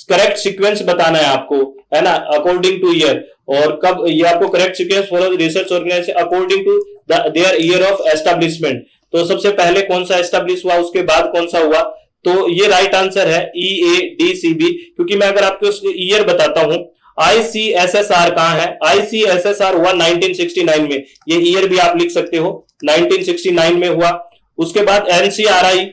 करेक्ट सीक्वेंस बताना है आपको, है ना, अकॉर्डिंग टू ईयर, और कब ये आपको correct sequence follow research organisation according to their year of establishment. तो सबसे पहले कौन सा एस्टेब्लिश हुआ, उसके बाद कौन सा हुआ, तो ये राइट आंसर है EADCB। क्योंकि मैं अगर आपको ईयर बताता हूं, ICSSR कहां है, ICSSR हुआ 1969 में, ये ईयर भी आप लिख सकते हो, 1969 में हुआ। उसके बाद NCRI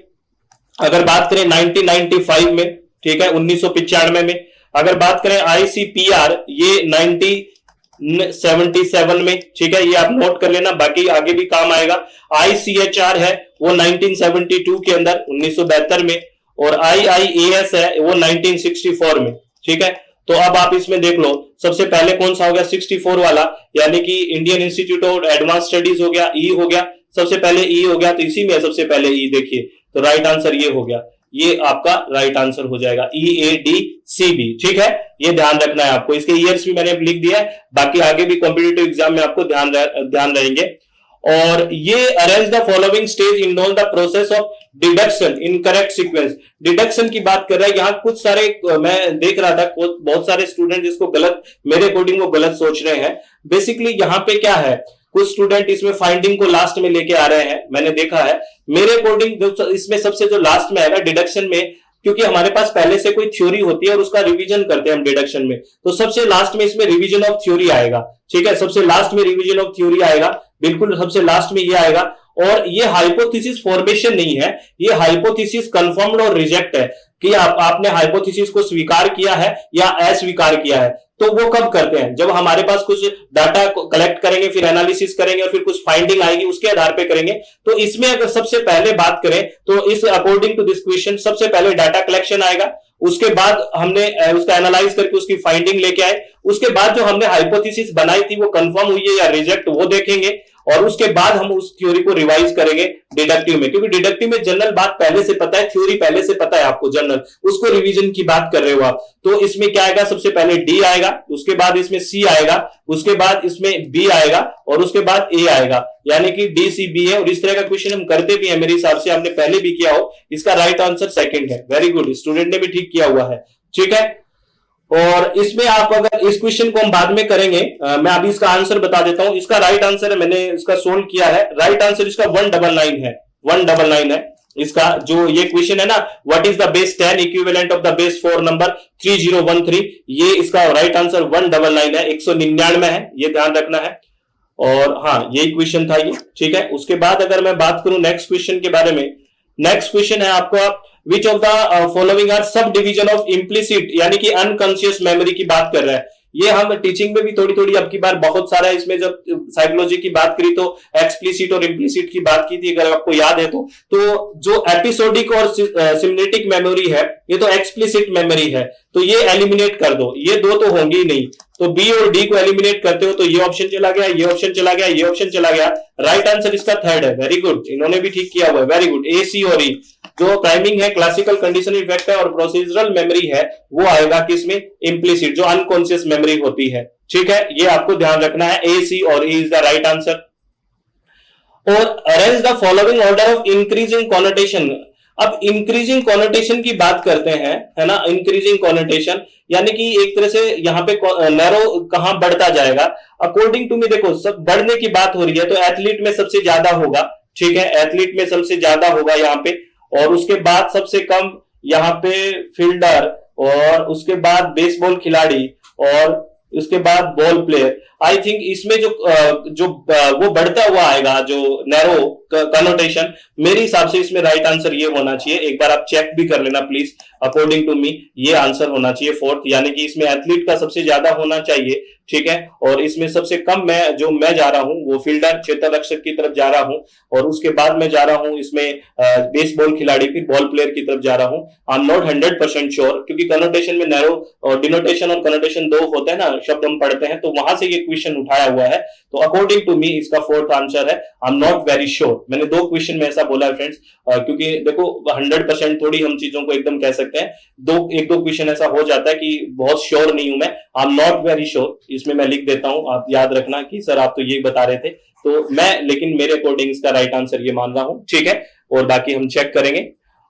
अगर बात करें 1995 में, ठीक है, 1995 में। अगर बात करें ICPR ये 1977 में, ठीक है, ये आप नोट कर लेना, बाकी आगे भी काम आएगा। ICHR है वो 1972 के अंदर 1972 में, और IIAS है वो 1964 में, ठीक है। तो अब आप इसमें देख लो सबसे पहले कौन सा हो गया, 64 वाला, यानी कि Indian institute of advance studies हो गया, ई हो गया, सबसे पहले ई हो गया, तो इसी में सबसे पहले ई, देखिए तो राइट आंसर ये हो गया, ये आपका राइट आंसर हो जाएगा EADCB, ठीक है। ये ध्यान रखना है आपको, इसके ईयर्स भी मैंने लिख दिया है, बाकी आगे भी कॉम्पिटिटिव एग्जाम में आपको ध्यान रहेंगे। और ये arrange the following stage involve the process of deduction in correct sequence. Deduction की बात कर रहा है, यहाँ कुछ सारे मैं देख रहा था बहुत सारे स्टूडेंट इसको गलत, मेरे अकॉर्डिंग वो गलत सोच रहे हैं। बेसिकली यहाँ पे क्या है, कुछ स्टूडेंट इसमें फाइंडिंग को लास्ट में लेके आ रहे हैं, मैंने देखा है। मेरे अकॉर्डिंग इसमें सबसे जो लास्ट में आएगा डिडक्शन में, क्योंकि हमारे पास पहले से कोई थ्योरी होती है और उसका रिवीजन करते हैं हम डिडक्शन में, तो सबसे लास्ट में इसमें रिवीजन ऑफ थ्योरी आएगा, ठीक है, सबसे लास्ट में रिवीजन ऑफ थ्योरी आएगा, बिल्कुल सबसे लास्ट में ये आएगा। और ये हाइपोथेसिस फॉर्मेशन नहीं है, ये हाइपोथेसिस कंफर्म्ड और रिजेक्ट है कि आपने हाइपोथेसिस को स्वीकार किया है या अस्वीकार किया है। तो वो कब करते हैं, जब हमारे पास कुछ डाटा कलेक्ट करेंगे, फिर एनालिसिस करेंगे और फिर कुछ फाइंडिंग आएगी, उसके आधार पे करेंगे। तो इसमें अगर सबसे पहले बात करें तो इस अकॉर्डिंग टू दिस क्वेश्चन सबसे पहले डाटा कलेक्शन आएगा, उसके बाद हमने उसका एनालाइज करके उसकी फाइंडिंग लेके आए, उसके बाद जो हमने हाइपोथेसिस बनाई थी वो कंफर्म हुई है या रिजेक्ट वो देखेंगे, और उसके बाद हम उस थ्योरी को रिवाइज करेंगे डिडक्टिव में, क्योंकि डिडक्टिव में जनरल बात पहले से पता है, थ्योरी पहले से पता है आपको जनरल, उसको रिवीजन की बात कर रहे हो आप। तो इसमें क्या आएगा, सबसे पहले डी आएगा, उसके बाद इसमें सी आएगा, उसके बाद इसमें बी आएगा और उसके बाद ए आएगा, यानी कि डी सी बी है। और इस तरह का क्वेश्चन हम करते भी हैं, मेरे हिसाब से आपने पहले भी किया हो। इसका राइट आंसर सेकंड है। वेरी गुड, स्टूडेंट ने भी ठीक किया हुआ है। ठीक है, और इसमें आप अगर इस क्वेश्चन को हम बाद में करेंगे, मैं अभी इसका आंसर बता देता हूं। इसका राइट आंसर है, मैंने इसका सोल्व किया है, राइट आंसर इसका 199 है, 199 है इसका। जो ये क्वेश्चन है ना, what is the base 10 equivalent of the base 4 number 3013, ये इसका राइट आंसर 199 है, 199 है, ये ध्यान रखना है। और हाँ, यही क्वेश्चन था ये। ठीक है, उसके बाद अगर मैं बात करूं नेक्स्ट क्वेश्चन के बारे में, नेक्स्ट क्वेश्चन है आपका, which of the following are subdivision of implicit यानी कि अनकॉन्शियस मेमोरी की बात कर रहा है। ये हम टीचिंग में भी थोड़ी थोड़ी अब की बार बहुत सारा, इसमें जब साइकोलॉजी की बात करी तो एक्सप्लिसिट और इम्प्लिसिट की बात की थी, अगर आपको याद है तो जो एपिसोडिक और सिम्नेटिक मेमोरी है, ये तो एक्सप्लिसिट मेमोरी है, तो ये एलिमिनेट कर दो, ये दो तो होंगी ही नहीं। तो बी और डी को एलिमिनेट करते हो तो ये ऑप्शन चला गया, ये ऑप्शन चला गया, ये ऑप्शन चला गया। राइट आंसर इसका थर्ड है। वेरी गुड, इन्होंने भी ठीक किया हुआ है। वेरी गुड, ए सी और ई। जो प्राइमिंग है, क्लासिकल कंडीशन इफेक्ट है और प्रोसीजरल मेमोरी है, वो आएगा किसमें, इम्प्लिसिट, जो अनकॉन्शियस मेमोरी होती है। ठीक है, ये आपको ध्यान रखना है, ए सी और E is the right answer. और arrange the following order of increasing connotation. अब इंक्रीजिंग कॉनोटेशन की बात करते हैं, है ना, इंक्रीजिंग कॉनोटेशन यानी कि एक तरह से यहाँ पे नैरो कहां बढ़ता जाएगा। अकॉर्डिंग टू मी, देखो सब बढ़ने की बात हो रही है, तो एथलीट में सबसे ज्यादा होगा। ठीक है, एथलीट में सबसे ज्यादा होगा यहाँ पे, और उसके बाद सबसे कम यहाँ पे फील्डर, और उसके बाद बेसबॉल खिलाड़ी, और उसके बाद बॉल प्लेयर। आई थिंक इसमें जो वो बढ़ता हुआ आएगा, जो नैरो कनोटेशन, मेरे हिसाब से इसमें राइट आंसर ये होना चाहिए। एक बार आप चेक भी कर लेना प्लीज, अकॉर्डिंग टू मी ये आंसर होना चाहिए फोर्थ, यानी कि इसमें एथलीट का सबसे ज्यादा होना चाहिए। ठीक है, और इसमें सबसे कम मैं जा रहा हूं वो फील्डर, क्षेत्र रक्षक की तरफ जा रहा हूं, और उसके बाद मैं जा रहा हूं इसमें बेसबॉल खिलाड़ी, फिर बॉल प्लेयर की तरफ जा रहा हूं। आई एम नॉट 100% श्योर, क्योंकि कनोटेशन में नैरो और डिनोटेशन और कनोटेशन दो होते हैं ना, शब्द हम पढ़ते हैं, तो वहां से ये क्वेश्चन उठाया हुआ है। तो अकॉर्डिंग टू मी इसका फोर्थ आंसर है। I am not very sure, मैंने दो क्वेश्चन में ऐसा बोला है फ्रेंड्स, क्योंकि देखो 100% थोड़ी हम चीजों को एकदम कह सकते हैं, एक दो क्वेश्चन ऐसा हो जाता है कि बहुत श्योर नहीं हूं मैं। I am not very sure, इसमें मैं लिख देता हूं, आप याद रखना कि सर आप तो ये बता रहे थे, तो मैं लेकिन मेरे अकॉर्डिंग इसका राइट आंसर ये मान रहा हूं। ठीक है, और बाकी हम चेक करेंगे।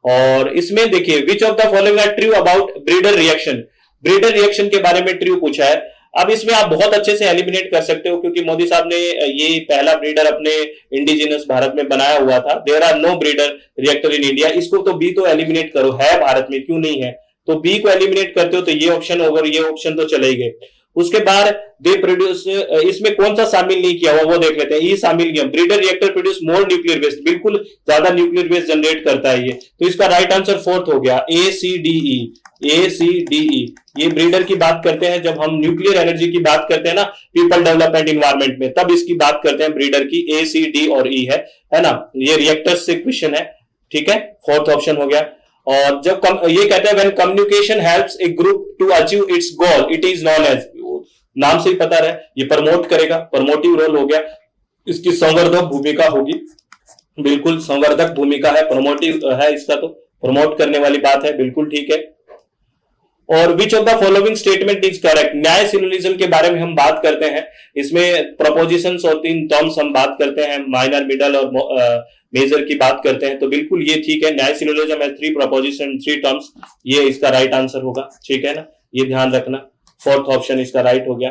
और इसमें देखिए, which of the following are true about breeder reaction. Breeder reaction के बारे में ट्रू पूछा है। अब इसमें आप बहुत अच्छे से एलिमिनेट कर सकते हो, क्योंकि मोदी साहब ने ये पहला ब्रीडर अपने इंडिजिनस भारत में बनाया हुआ था। There are no breeder reactor in India. इसको तो बी तो एलिमिनेट करो, है भारत में, क्यों नहीं है, तो बी को एलिमिनेट करते हो तो ये ऑप्शन होगा, ये ऑप्शन तो चले गए। उसके बाद दे प्रोड्यूस, इसमें कौन सा शामिल नहीं किया हुआ वो देख लेते हैं। ये शामिल किया, breeder reactor produce more nuclear waste, बिल्कुल ज्यादा न्यूक्लियर वेस्ट जनरेट करता है ये, तो इसका राइट आंसर फोर्थ हो गया, ए सी डी ई, ए सी डी ई। ये ब्रीडर की बात करते हैं जब हम न्यूक्लियर एनर्जी की बात करते हैं ना, पीपल डेवलपमेंट इन्वायरमेंट में, तब इसकी बात करते हैं ब्रीडर की। ए सी डी और ई है ना, ये रिएक्टर्स से क्वेश्चन है। ठीक है, फोर्थ ऑप्शन हो गया। और जब ये कहते हैं when communication helps a group to achieve its goal it is known as, नाम से ही पता रहे ये प्रमोट करेगा, प्रमोटिव रोल हो गया, इसकी संवर्धक भूमिका होगी, बिल्कुल संवर्धक भूमिका है, प्रमोटिव है इसका, तो प्रमोट करने वाली बात है, बिल्कुल ठीक है। और विच of the following statement is correct. न्याय सिलोजिज्म के बारे में हम बात करते हैं, इसमें प्रपोजिशंस और 3 टर्म्स हम बात करते हैं, माइनर, मिडल और मेजर की बात करते हैं, तो बिल्कुल ये ठीक है। न्याय सिलोजिज्म है 3 प्रपोजिशन 3 टर्म्स, ये इसका राइट आंसर होगा। ठीक है ना, ये ध्यान रखना, फोर्थ ऑप्शन इसका राइट हो गया।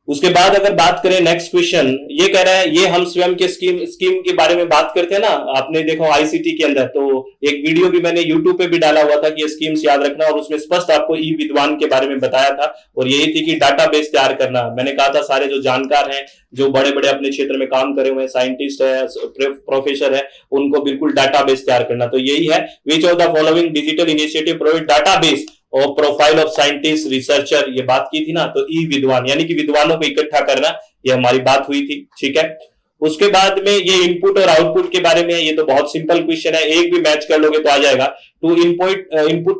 उसके बाद अगर बात करें नेक्स्ट क्वेश्चन, ये कह रहा है ये हम स्वयं के स्कीम स्कीम के बारे में बात करते हैं ना, आपने देखो आईसीटी के अंदर, तो एक वीडियो भी मैंने यूट्यूब पे भी डाला हुआ था कि ये स्कीम्स याद रखना, और उसमें स्पष्ट आपको ई विद्वान के बारे में बताया था, और यही थी कि डाटाबेस तैयार करना। मैंने कहा था सारे जो जानकार हैं, जो बड़े बड़े अपने क्षेत्र में काम करे हुए हैं, साइंटिस्ट है, प्रोफेसर है, उनको बिल्कुल डाटाबेस तैयार करना। तो यही है, which of the following digital initiative provide database और प्रोफाइल ऑफ साइंटिस्ट रिसर्चर, ये बात की थी ना, तो ई विद्वान यानी कि विद्वानों को इकट्ठा करना, ये हमारी बात हुई थी। ठीक है, उसके बाद में ये इनपुट और आउटपुट के बारे में, ये तो बहुत सिंपल क्वेश्चन है, एक भी मैच कर लोगे तो आ जाएगा। To input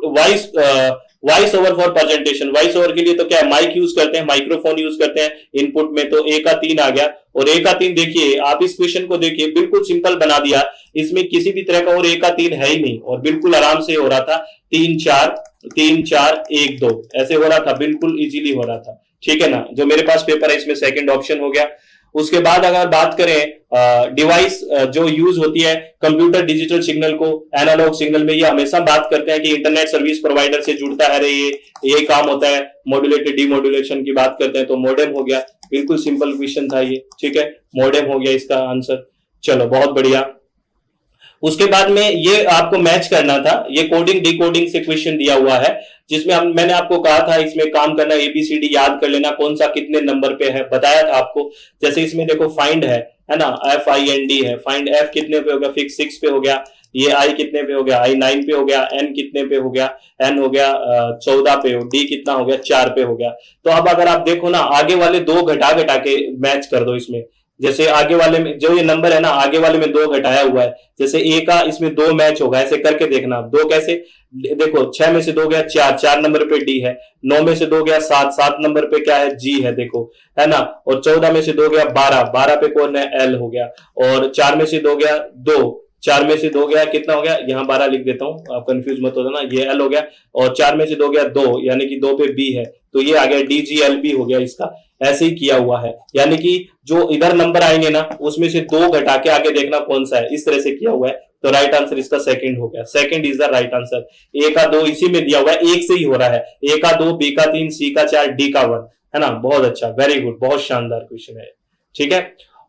voice over for presentation, voice over के लिए तो क्या है, माइक यूज करते हैं, माइक्रोफोन यूज करते हैं इनपुट में, तो ए का 3 आ गया। और ए का 3 देखिए, आप इस क्वेश्चन को देखिए, बिल्कुल सिंपल बना दिया, इसमें किसी भी तरह का और ए का 3 है ही नहीं, और बिल्कुल आराम से हो रहा था, 3 4 3 4 1 2 ऐसे हो रहा था, बिल्कुल इजीली हो रहा था। ठीक है ना, जो मेरे पास पेपर है इसमें सेकंड ऑप्शन हो गया। उसके बाद अगर बात करें डिवाइस जो यूज होती है कंप्यूटर डिजिटल सिग्नल को एनालॉग सिग्नल में, ये हमेशा बात करते हैं कि इंटरनेट सर्विस प्रोवाइडर से जुड़ता है, ये काम होता है, मॉड्यूलेटेड डीमॉड्यूलेशन की बात करते हैं, तो मॉडेम हो गया, बिल्कुल सिंपल क्वेश्चन था ये। ठीक है, मॉडेम हो गया इसका आंसर। चलो बहुत बढ़िया। उसके बाद में ये आपको मैच करना था, ये कोडिंग डिकोडिंग से क्वेश्चन दिया हुआ है, जिसमें मैंने आपको कहा था इसमें काम करना, एबीसीडी याद कर लेना, कौन सा कितने नंबर पे है बताया था आपको। जैसे इसमें देखो फाइंड है ना, FIND है, फाइंड F कितने पे हो गया, फिक्स 6 पे हो गया, ये I कितने पे हो गया, I 9 पे हो गया, N कितने पे हो गया, N हो गया 14 पे, हो D कितना हो गया, 4 पे हो गया। तो अब अगर आप देखो ना, आगे वाले 2 घटा घटा के मैच कर दो इसमें, जैसे आगे वाले में जो ये नंबर है ना, आगे वाले में 2 घटाया हुआ है, जैसे ए का इसमें 2 मैच होगा, ऐसे करके देखना। 2 कैसे, देखो 6 में से 2 गया 4, 4 नंबर पे डी है, 9 में से 2 गया 7, 7 नंबर पे क्या है, जी है, देखो है ना, और 14 में से 2 गया 12, 12 पे कौन है, एल हो गया, और 4 में से 2 गया 2, 4 में से 2 गया कितना हो गया, यहाँ 12 लिख देता हूं, आप कंफ्यूज मत हो जाना, ये एल हो गया, और 4 में से 2 गया 2, यानी कि 2 पे बी है, तो ये आ गया DGLB हो गया इसका। ऐसे ही किया हुआ है, यानी कि जो इधर नंबर आएंगे ना, उसमें से 2 घटा के आगे देखना कौन सा है, इस तरह से किया हुआ है। तो राइट आंसर इसका सेकंड हो गया, second is the right answer. A का 2 इसी में दिया हुआ है, एक से ही हो रहा है, ए का 2, बी का 3, सी का 4, डी का 1, है ना, बहुत अच्छा, वेरी गुड, बहुत शानदार क्वेश्चन है। ठीक है,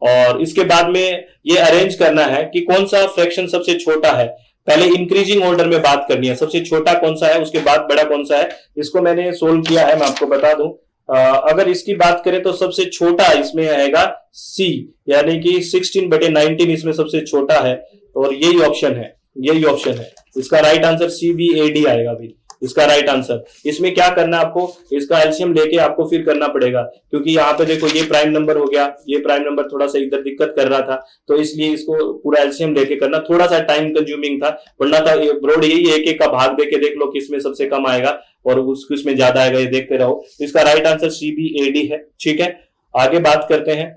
और इसके बाद में ये अरेंज करना है कि कौन सा फ्रैक्शन सबसे छोटा है, पहले इंक्रीजिंग ऑर्डर में बात करनी है, सबसे छोटा कौन सा है, उसके बाद बड़ा कौन सा है। इसको मैंने सोल्व किया है, मैं आपको बता दूं। अगर इसकी बात करें तो सबसे छोटा इसमें आएगा सी, यानी कि 16/19 इसमें सबसे छोटा है, और यही ऑप्शन है, यही ऑप्शन है इसका राइट आंसर, CBAD आएगा भी इसका राइट आंसर। इसमें क्या करना है आपको, इसका एलसीएम लेके आपको फिर करना पड़ेगा, क्योंकि यहाँ पे देखो ये प्राइम नंबर हो गया, ये प्राइम नंबर थोड़ा सा इधर दिक्कत कर रहा था, तो इसलिए इसको पूरा एलसीएम लेके करना, थोड़ा सा टाइम कंज्यूमिंग था, वरना था ब्रॉड यही एक एक का भाग देके देख लो किसमें सबसे कम आएगा और उसमें ज्यादा आएगा, ये देखते रहो। इसका राइट आंसर CBAD है। ठीक है, आगे बात करते हैं।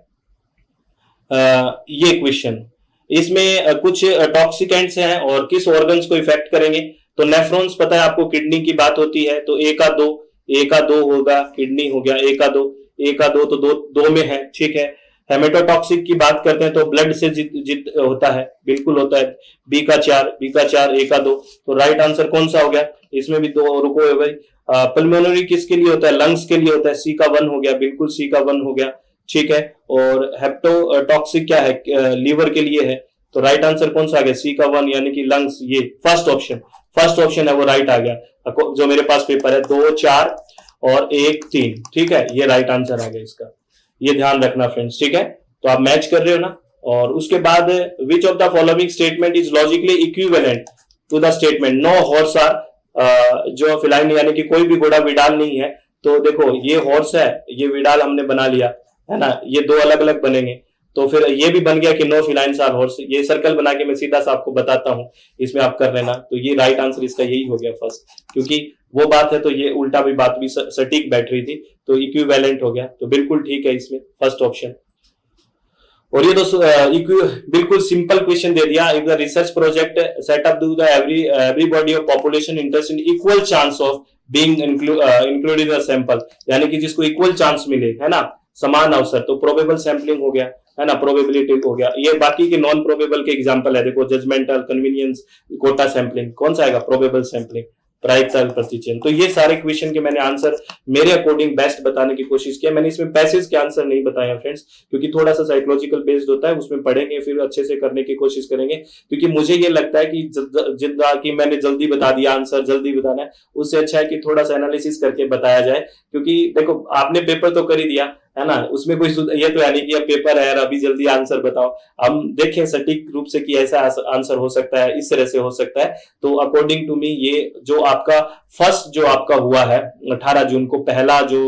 ये क्वेश्चन, इसमें कुछ टॉक्सिकेंट्स हैं और किस ऑर्गन्स को इफेक्ट करेंगे, तो नेफ्रॉन्स पता है आपको, किडनी की बात होती है, तो ए का 2 होगा, किडनी हो गया, ए का 2 तो 2 में है। ठीक है, हेमेटोटॉक्सिक की बात करते हैं तो ब्लड से जित होता है, बिल्कुल होता है, बी का 4, ए का 2, तो राइट आंसर कौन सा हो गया, इसमें भी 2, रुको है भाई, पल्मोनरी किसके लिए होता है, लंग्स के लिए होता है, सी का 1 हो गया, बिल्कुल सी का 1 हो गया। ठीक है, और हेप्टोटॉक्सिक क्या है, लीवर के लिए है, तो राइट आंसर कौन सा आ गया, सी का 1 यानी कि लंग्स, ये फर्स्ट ऑप्शन है वो राइट आ गया, जो मेरे पास पेपर है 2 4 और 1 3। ठीक है, ये राइट आंसर आ गया इसका, ये ध्यान रखना फ्रेंड्स। ठीक है, तो आप मैच कर रहे हो ना। और उसके बाद which of the following statement is logically equivalent to the statement no horse are, जो फिलाइन यानी कि कोई भी घोड़ा विडाल नहीं है, तो देखो ये हॉर्स है, ये विडाल हमने बना लिया है ना, ये 2 अलग अलग बनेंगे, तो फिर ये भी बन गया कि नो फिलाइंस आर हॉर्स। ये सर्कल बना के मैं सीधा सा आपको बताता हूं, इसमें आप कर लेना, तो ये राइट आंसर इसका यही हो गया फर्स्ट, क्योंकि वो बात है तो ये उल्टा भी बात भी सटीक बैठ रही थी, तो इक्विवेलेंट हो गया, तो बिल्कुल ठीक है इसमें फर्स्ट ऑप्शन। और ये तो बिल्कुल सिंपल क्वेश्चन दे दिया, if the research project setup do the everybody of population interest in equal chance of being included in the sample, यानी कि जिसको इक्वल चांस मिले, है ना, समान अवसर, तो प्रोबेबल सैंपलिंग हो गया, है ना, प्रोबेबिलिटी हो गया। ये बाकी के नॉन प्रोबेबल के एग्जांपल है, देखो जजमेंटल, कन्वीनियंस, कोटा सैंपलिंग, कौन सा आएगा, प्रोबेबल सैंपलिंग। प्रायिकता प्रतिचिह्न। तो ये सारे क्वेश्चन के मैंने आंसर मेरे अकॉर्डिंग बेस्ट बताने की कोशिश किया। मैंने इसमें पैसेज के आंसर नहीं बताए फ्रेंड्स, क्योंकि थोड़ा सा साइकोलॉजिकल बेस्ड होता है, उसमें पढ़ेंगे फिर अच्छे से करने की कोशिश करेंगे। क्योंकि मुझे ये लगता है कि जितना कि मैंने जल्दी बता दिया आंसर, जल्दी बताना है, उससे अच्छा है कि थोड़ा सा एनालिसिस करके बताया जाए। क्योंकि देखो आपने पेपर तो कर ही दिया है ना, उसमें कोई ये तो है नहीं कि अब पेपर है अभी जल्दी आंसर बताओ। हम देखें सटीक रूप से कि ऐसा आंसर हो सकता है, इस तरह से हो सकता है। तो अकॉर्डिंग टू मी ये जो आपका फर्स्ट जो आपका हुआ है 18 जून को पहला जो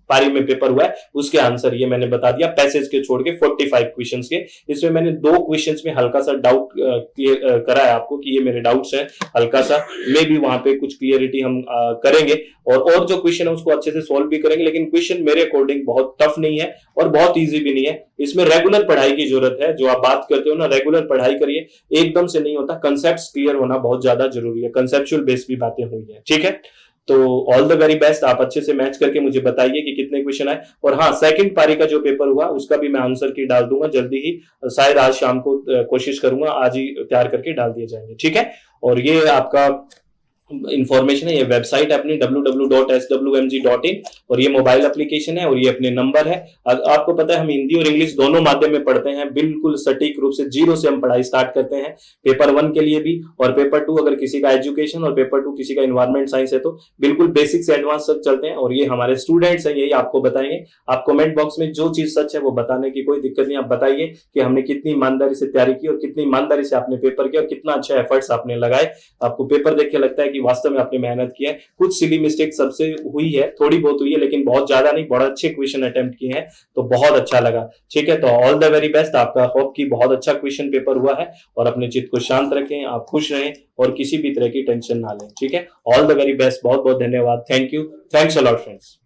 पारी में पेपर हुआ है, उसके आंसर ये मैंने बता दिया, पैसेज के छोड़ के 45 क्वेश्चंस के। इसमें मैंने 2 क्वेश्चंस में हल्का सा डाउट क्लियर करा है आपको कि ये मेरे डाउट्स हैं हल्का सा, मे भी वहां पे कुछ क्लियरिटी हम करेंगे और जो क्वेश्चन है उसको अच्छे से सॉल्व भी करेंगे। लेकिन क्वेश्चन मेरे अकॉर्डिंग बहुत टफ नहीं है और बहुत ईजी भी नहीं है। इसमें रेगुलर पढ़ाई की जरूरत है। जो आप बात करते हो ना, रेगुलर पढ़ाई करिए, एकदम से नहीं होता। कंसेप्ट क्लियर होना बहुत ज्यादा जरूरी है, कंसेप्चुअल बेस भी बातें हुई है, ठीक है। तो ऑल द वेरी बेस्ट। आप अच्छे से मैच करके मुझे बताइए कि कितने क्वेश्चन आए। और हाँ, सेकंड पारी का जो पेपर हुआ उसका भी मैं आंसर की डाल दूंगा जल्दी ही, शायद आज शाम को कोशिश करूंगा, आज ही तैयार करके डाल दिए जाएंगे, ठीक है। और ये आपका इंफॉर्मेशन है, ये वेबसाइट है अपनी www.swmg.in और ये मोबाइल एप्लीकेशन है और ये अपने नंबर है। आपको पता है हम हिंदी और इंग्लिश दोनों माध्यम में पढ़ते हैं, बिल्कुल सटीक रूप से जीरो से हम पढ़ाई स्टार्ट करते हैं। पेपर 1 के लिए भी और पेपर 2 अगर किसी का एजुकेशन और पेपर 2 किसी का इन्वायरमेंट साइंस है तो बिल्कुल बेसिक से एडवांस तक चलते हैं। और ये हमारे स्टूडेंट्स हैं, यही आपको बताएंगे। आप कमेंट बॉक्स में जो चीज सच है वो बताने की कोई दिक्कत नहीं। आप बताइए कि हमने कितनी ईमानदारी से तैयारी की और कितनी ईमानदारी से आपने पेपर किया और कितना अच्छा एफर्ट्स आपने लगाए। आपको पेपर देख के लगता है कि वास्तव में आपने मेहनत की है। कुछ सिली मिस्टेक सबसे हुई है, थोड़ी बहुत हुई है, लेकिन बहुत ज्यादा नहीं। बड़ा अच्छे क्वेश्चन अटेम्प्ट किए हैं तो बहुत अच्छा लगा, ठीक है। तो ऑल द वेरी बेस्ट। आपका होप कि बहुत अच्छा क्वेश्चन पेपर हुआ है और अपने चित्त को शांत रखें, आप खुश रहें और किसी भी तरह की टेंशन ना लें, ठीक है। All the very best. बहुत बहुत धन्यवाद। Thank you. Thanks a lot friends.